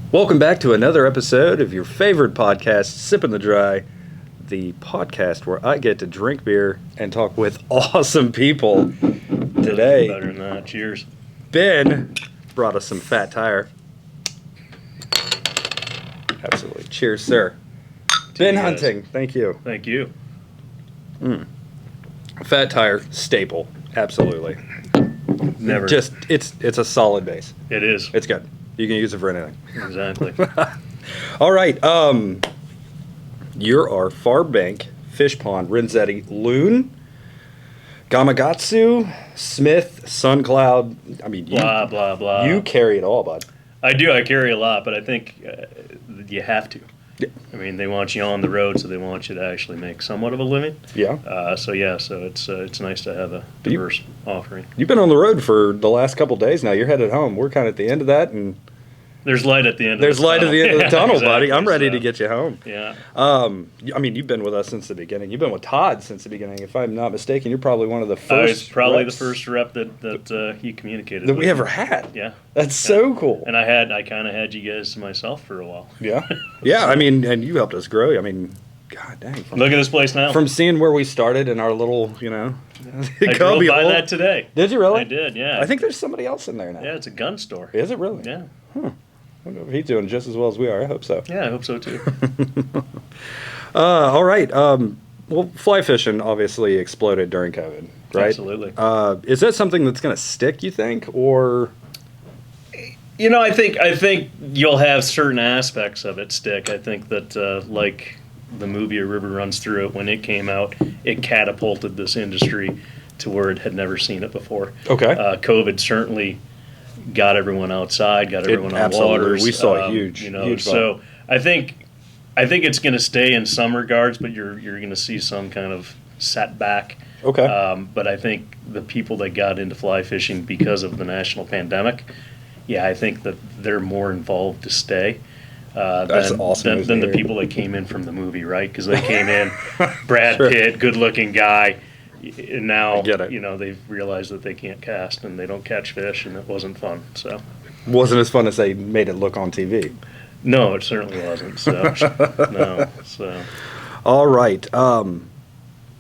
Welcome back to another episode of your favorite podcast, Sippin the Dry, the podcast where I get to drink beer and talk with awesome people. Today, Better than that. Cheers. Ben brought us some Fat Tire. Absolutely. Cheers, sir. Ben Hunting, thank you. Thank you. Fat Tire, staple. Absolutely. Never. Just, it's a solid base. It is. It's good. You can use it for anything. Exactly. All right. You're our Farbank, Fishpond, Renzetti, Loon, Gamakatsu, Smith, Suncloud. I mean, blah, blah, blah. You carry it all, bud. I do. I carry a lot, but I think you have to. Yeah. I mean, they want you on the road, so they want you to actually make somewhat of a living. Yeah. So it's nice to have a diverse offering. You've been on the road for the last couple days now. You're headed home. We're kind of at the end of that, and there's light at the end. There's light at the end of the tunnel, exactly, buddy. I'm ready to get you home. Yeah. I mean, you've been with us since the beginning. You've been with Todd since the beginning. If I'm not mistaken, you're probably one of the first. I was probably reps the first rep that he communicated that with. we ever had. Yeah. That's so cool. And I kind of had you guys to myself for a while. Yeah. Yeah. I mean, and you helped us grow. I mean, God dang. Look at this place now. From seeing where we started in our little, I drove by that today. Did you really? I did, yeah. I think there's somebody else in there now. Yeah, it's a gun store. Is it really? Yeah. Huh. I wonder if he's doing just as well as we are. I hope so. Yeah, I hope so too. All right. Well, fly fishing obviously exploded during COVID, right? Absolutely. Is that something that's going to stick, you think, or? I think you'll have certain aspects of it stick. I think that like the movie A River Runs Through It, when it came out, it catapulted this industry to where it had never seen it before. Okay. COVID certainly got everyone outside, got everyone on waters. We saw a huge so I think it's going to stay in some regards, but you're going to see some kind of setback. Okay. But I think the people that got into fly fishing because of the national pandemic, I think that they're more involved to stay. That's awesome. Than the people that came in from the movie, right? Because they came in, Brad Pitt, good-looking guy, and now they've realized that they can't cast and they don't catch fish, and it wasn't fun. So wasn't as fun as they made it look on TV. No, it certainly wasn't. So no. So all right,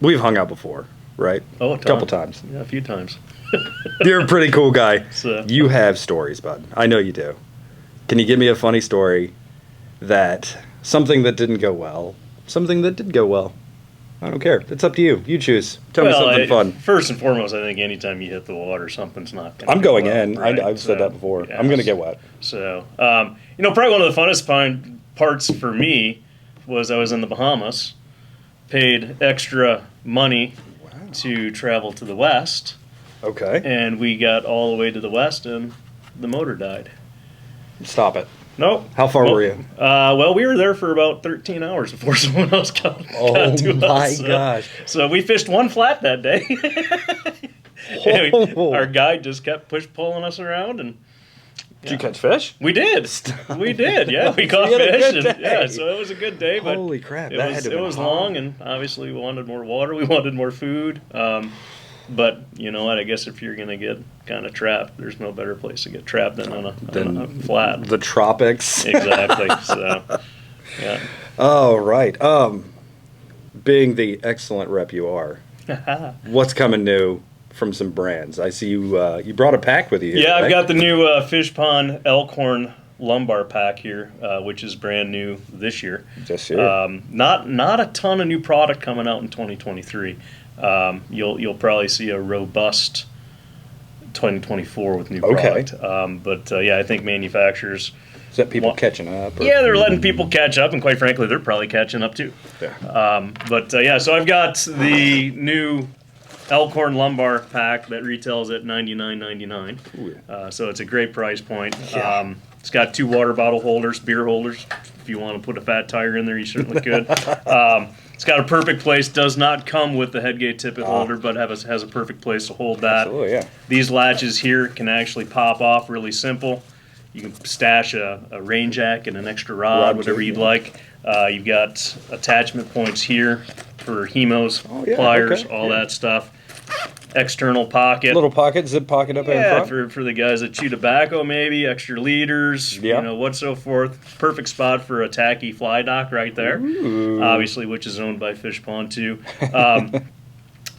we've hung out before, right? Oh, a couple times. Yeah, a few times. You're a pretty cool guy. So, you have stories, bud. I know you do. Can you give me a funny story something that didn't go well, something that did go well? I don't care. It's up to you. You choose. Tell me something fun. First and foremost, I think anytime you hit the water, something's not going to I'm going well, in. right? I've said that before. Yeah, I'm going to get wet. So, probably one of the funnest parts for me was I was in the Bahamas, paid extra money to travel to the west. Okay. And we got all the way to the west, and the motor died. Stop it. Nope. How far were you? Well, we were there for about 13 hours before someone else got to us. Oh, my gosh. So we fished one flat that day. Our guide just kept pulling us around. And did you catch fish? We did. We did, yeah. We caught fish. So it was a good day. But holy crap. It was long, and obviously we wanted more water. We wanted more food. But you know what? I guess if you're going to get kind of trapped, there's no better place to get trapped than on a flat. The tropics. Exactly. So, yeah. Oh, right. Being the excellent rep you are, what's coming new from some brands? I see you brought a pack with you here, Yeah, right? I've got the new Fishpond Elkhorn Lumbar pack here, which is brand new this year. This year. Not a ton of new product coming out in 2023. You'll probably see a robust 2024 with new product. I think manufacturers. Is that people catching up? Or? Yeah, they're letting people catch up, and quite frankly, they're probably catching up too. Yeah. So I've got the new Elkhorn Lumbar pack that retails at $99.99. So it's a great price point. Yeah. It's got 2 water bottle holders, beer holders. If you want to put a fat tire in there, you certainly could. It's got a perfect place. Does not come with the headgate tippet holder, but has a perfect place to hold that. Absolutely, yeah. These latches here can actually pop off really simple. You can stash a rain jack and an extra rod whatever you'd like. You've got attachment points here for hemos, pliers, all that stuff. external pocket. Little pocket, zip pocket up in front. For the guys that chew tobacco, maybe extra leaders, what so forth. Perfect spot for a tacky fly dock right there. Ooh. Obviously, which is owned by Fishpond too.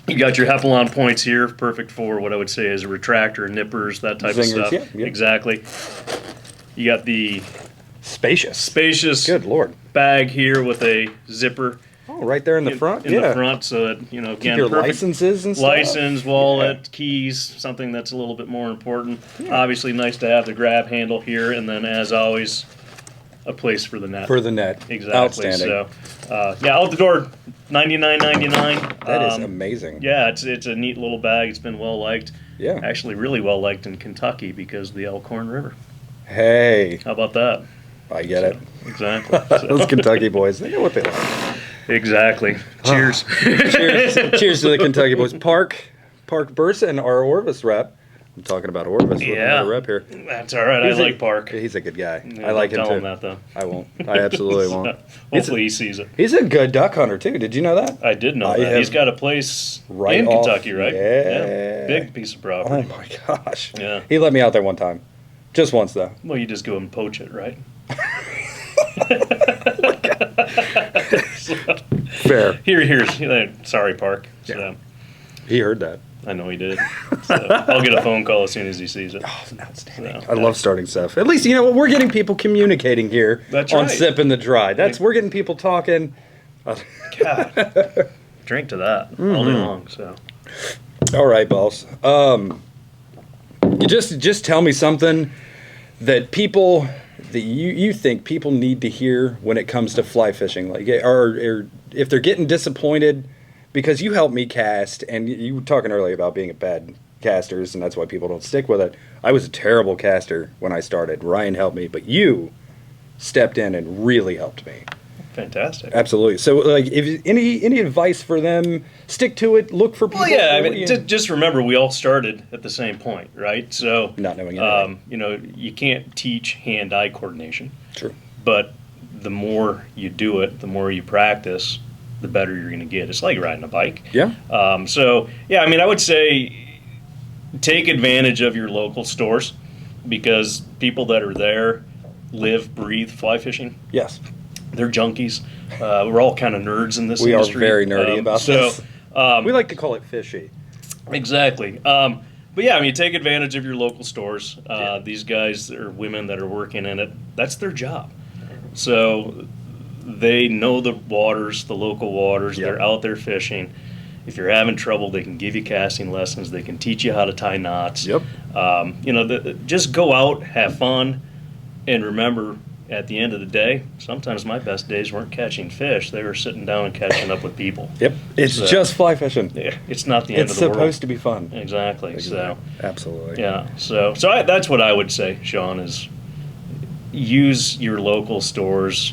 You got your Hepalon points here, perfect for what I would say is a retractor, nippers, that type Zingers, of stuff. Yeah. Exactly. You got the spacious. Good Lord. Bag here with a zipper. Oh, right there in the front. In the front, so that again, keep your licenses and stuff. License, wallet, keys, something that's a little bit more important. Yeah. Obviously, nice to have the grab handle here, and then as always, a place for the net. For the net. Exactly. Outstanding. So, out the door, $99.99. That is amazing. Yeah, it's a neat little bag. It's been well liked. Yeah. Actually, really well liked in Kentucky because of the Elkhorn River. Hey. How about that? I get it. Exactly. Those Kentucky boys, they know what they like. Exactly. Cheers. Cheers to the Kentucky boys. Park Bursa and our Orvis rep. I'm talking about Orvis with another rep here. That's all right. I like Park. He's a good guy. Yeah, I like him tell too. Him that, though. I won't. I absolutely won't. Hopefully he sees it. He's a good duck hunter too. Did you know that? I did know that. He's got a place in Kentucky, right? Yeah. Big piece of property. Oh my gosh. Yeah. He let me out there one time. Just once though. Well, you just go and poach it, right? Fair. Here's sorry, Park. Yeah. So, he heard that. I know he did. So I'll get a phone call as soon as he sees it. Oh, outstanding. I love starting stuff. At least, we're getting people communicating here on Sippin the Dry. We're getting people talking. God. Drink to that all day long. So. All right, boss. You just tell me something that you think people need to hear when it comes to fly fishing, like, or if they're getting disappointed, because you helped me cast, and you were talking earlier about being a bad casters, and that's why people don't stick with it. I was a terrible caster when I started. Ryan helped me, but you stepped in and really helped me. Fantastic. Absolutely. So, like, if any advice for them, stick to it. Look for people. Well, yeah. I mean, just remember, we all started at the same point, right? So, not knowing anything. You can't teach hand-eye coordination. True. But the more you do it, the more you practice, the better you're going to get. It's like riding a bike. Yeah. I would say take advantage of your local stores, because people that are there live, breathe fly fishing. Yes. They're junkies. We're all kind of nerds in this industry. We are very nerdy about this. We like to call it fishy. Exactly. Take advantage of your local stores. These guys or women that are working in it, that's their job. So they know the waters, the local waters. Yep. They're out there fishing. If you're having trouble, they can give you casting lessons. They can teach you how to tie knots. Yep. Just go out, have fun, and remember, at the end of the day, sometimes my best days weren't catching fish. They were sitting down and catching up with people. Yep. It's just fly fishing. Yeah, it's not the end of the world. It's supposed to be fun. Exactly. So absolutely. Yeah. So that's what I would say, Sean, is use your local stores,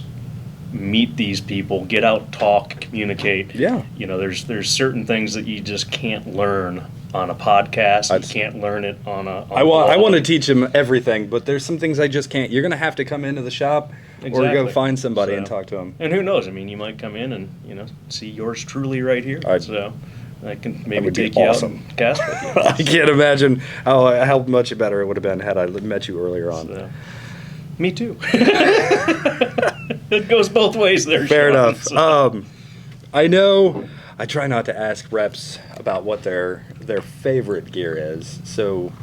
meet these people, get out, talk, communicate. Yeah. There's certain things that you just can't learn on a podcast. You can't learn it on a I want to teach them everything, but there's some things I just can't. You're going to have to come into the shop or go find somebody and talk to them. And who knows? I mean, you might come in and see yours truly right here. So I can maybe take you out and cast with you. I can't imagine how much better it would have been had I met you earlier on. So, me too. It goes both ways there. Fair Sean, enough. So. I know I try not to ask reps about what their favorite gear is. So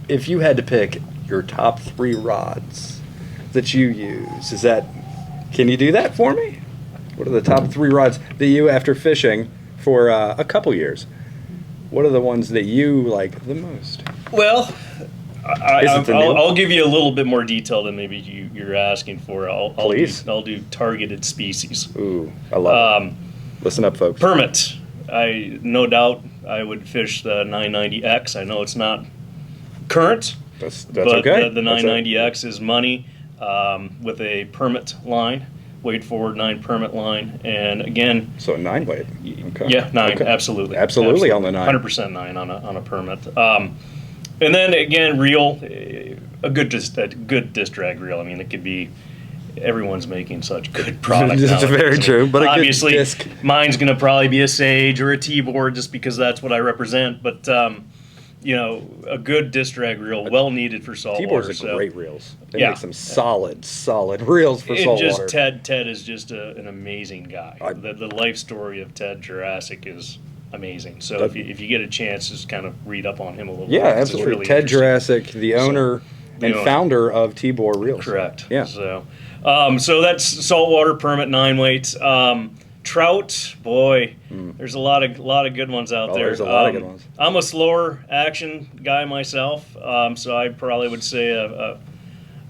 if you had to pick your top 3 rods that you use, can you do that for me? What are the top 3 rods that you, after fishing for a couple years, what are the ones that you like the most? Well, I'll give you a little bit more detail than maybe you're asking for. Please. I'll do targeted species. Ooh, I love it. Listen up, folks. Permit. No doubt I would fish the 990X. I know it's not current. That's but okay. The 990X is money with a permit line, weight forward 9 permit line, and again. So a 9 weight. Okay. Yeah, 9. Okay. Absolutely on the 9. 100% 9 on a permit. And then again, reel, a good disc drag reel. I mean, it could be everyone's making such good product. It's very true, but obviously, a good disc. Mine's going to probably be a Sage or a T-board just because that's what I represent. But you know, a good disc drag reel, well needed for saltwater. T-boards are great reels. They Yeah. make some solid reels for saltwater. Ted is just an amazing guy. The life story of Ted Jurassic is amazing. So if you get a chance, just kind of read up on him a little bit. Yeah, It's absolutely. really Ted interesting. Jurassic, the owner and founder of T-Bore Reels. Correct. Yeah. So, so that's saltwater permit 9 weight. Trout, boy, there's a lot of good ones out there. There's a lot of good ones. I'm a slower action guy myself, so I probably would say a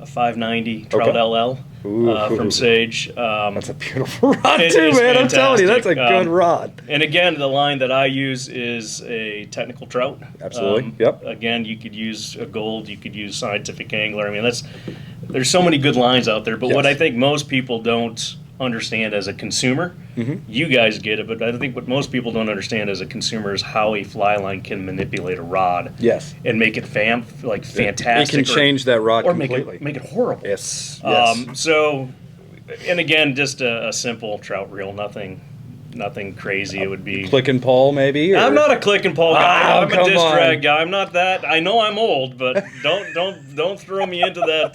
590 Trout Okay. LL from Sage. That's a beautiful rod It too, is man. I'm telling you, that's a fantastic. good rod. And again, the line that I use is a technical trout. Absolutely. Yep. Again, you could use a gold, you could use scientific angler. I mean, there's so many good lines out there. But what Yes. I think most people don't understand as a consumer, you guys get it, but I think what most people don't understand as a consumer is how a fly line can manipulate a rod. Yes. And make it fantastic. It can change that rod or completely. make it horrible. Yes. So, and again, just a simple trout reel, nothing crazy. It would be Click and pull, maybe. Or? I'm not a click and pull guy. Oh, I'm a come disc on. drag guy. I'm not that. I know I'm old, but don't throw me into that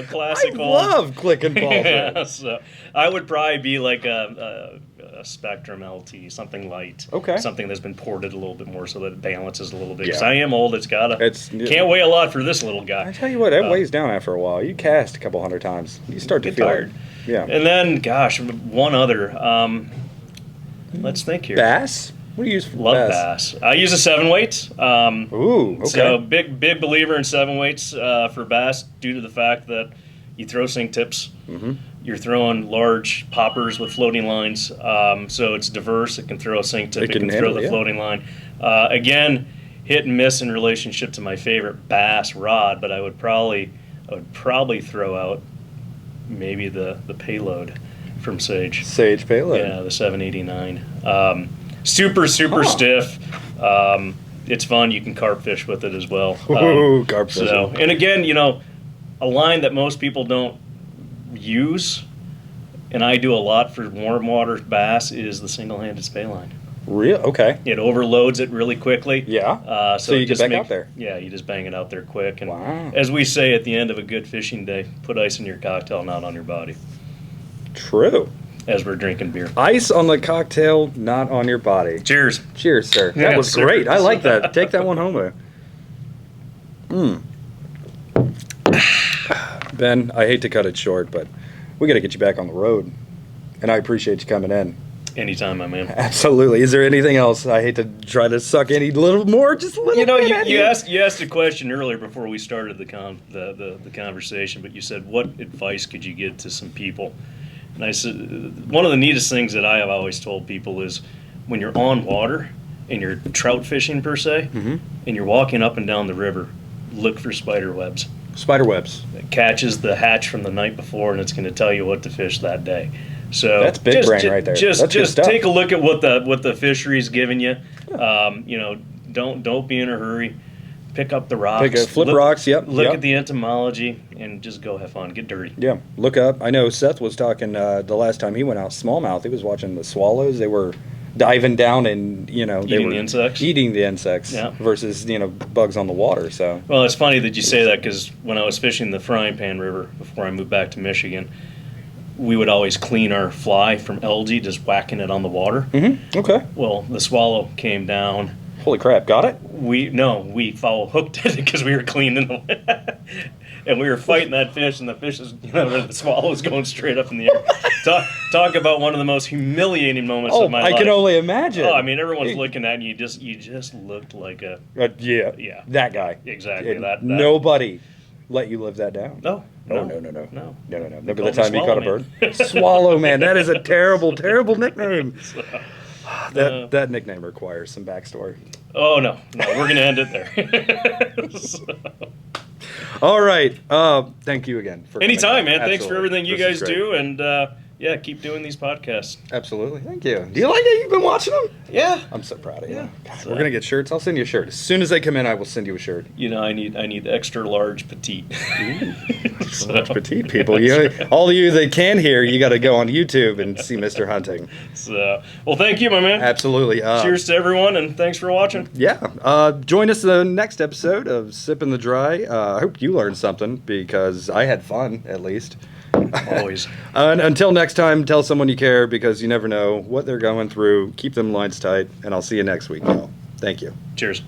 classic I old. love click and pull. Yeah, so I would probably be like a Spectrum LT, something light. Okay. Something that's been ported a little bit more so that it balances a little bit. Because Yeah. I am old. Can't weigh a lot for this little guy. I tell you what, that weighs down after a while. You cast a couple hundred times, you start to Get feel tired. it. Yeah. And then, gosh, one other. Let's think here. Bass? What do you use for Love bass. I use a 7 weight. Ooh, okay. So big believer in 7 weights for bass due to the fact that you throw sink tips. You're throwing large poppers with floating lines. So it's diverse. It can throw a sink tip. It can throw the floating line. Again, hit and miss in relationship to my favorite bass rod, but I would probably throw out maybe the payload from Sage. Sage payload. Yeah, the 789. Super stiff. It's fun. You can carp fish with it as well. Ooh, carp fish. So, and again, a line that most people don't use, and I do a lot for warm water bass, is the single-handed spay line. Real? Okay. It overloads it really quickly. Yeah. So you get back out there. Yeah, you just bang it out there quick. And Wow. as we say at the end of a good fishing day, put ice in your cocktail, not on your body, True. as we're drinking beer. Ice on the cocktail, not on your body. Cheers. Cheers, sir. That Yeah, was sir. great. I like that. Take that one home there. Ben, I hate to cut it short, but we got to get you back on the road. And I appreciate you coming in. Anytime, my man. Absolutely. Is there anything else? I hate to try to suck any little more, just a little bit. out of You asked a question earlier before we started the conversation, but you said, what advice could you give to some people? And I said, one of the neatest things that I have always told people is when you're on water and you're trout fishing per se, and you're walking up and down the river, look for spider webs. Spider webs. It catches the hatch from the night before, and it's going to tell you what to fish that day. So That's big brain right there. That's good Just stuff. take a look at what the fishery's giving you. Don't be in a hurry. Pick up the rocks. Flip rocks. Yep. Look yep. at the entomology and just go have fun. Get dirty. Yeah, look up. I know Seth was talking the last time he went out smallmouth. He was watching the swallows. They were diving down and they Eating were the insects? eating the insects Yeah. versus bugs on the water. So Well, it's funny that you say that because when I was fishing the Frying Pan River before I moved back to Michigan, we would always clean our fly from algae, just whacking it on the water. okay, Well, the swallow came down. holy crap, got it. We foul hooked it because we were cleaning it. And we were fighting that fish, and the fish is, the swallow is going straight up in the air. Talk about one of the most humiliating moments of my life. I can only imagine. Oh, I mean, everyone's looking at you. You just looked like a yeah, that guy exactly And that. Nobody let you live that down. No. No. Remember the time you Swallow caught a Man. bird? Swallow Man. That is a terrible, terrible nickname. That nickname requires some backstory. Oh no, we're gonna end it there. So. All right. Thank you again for Anytime, coming. man. Thanks for Absolutely. everything you This guys is great. do, and yeah, keep doing these podcasts. Absolutely. Thank you. Do you like it? You've been watching them? Yeah. I'm so proud of you. Yeah. God, So- we're going to get shirts. I'll send you a shirt. As soon as they come in, I will send you a shirt. You know, I need extra large petite. So- Large petite people. All of you that can hear, you got to go on YouTube and see Mr. Hunting. So, well, thank you, my man. Absolutely. Cheers to everyone, and thanks for watching. Yeah. Join us in the next episode of Sippin the Dry. I hope you learned something because I had fun, at least. Always. And until next time, tell someone you care because you never know what they're going through. Keep them lines tight, and I'll see you next week, y'all. Thank you. Cheers.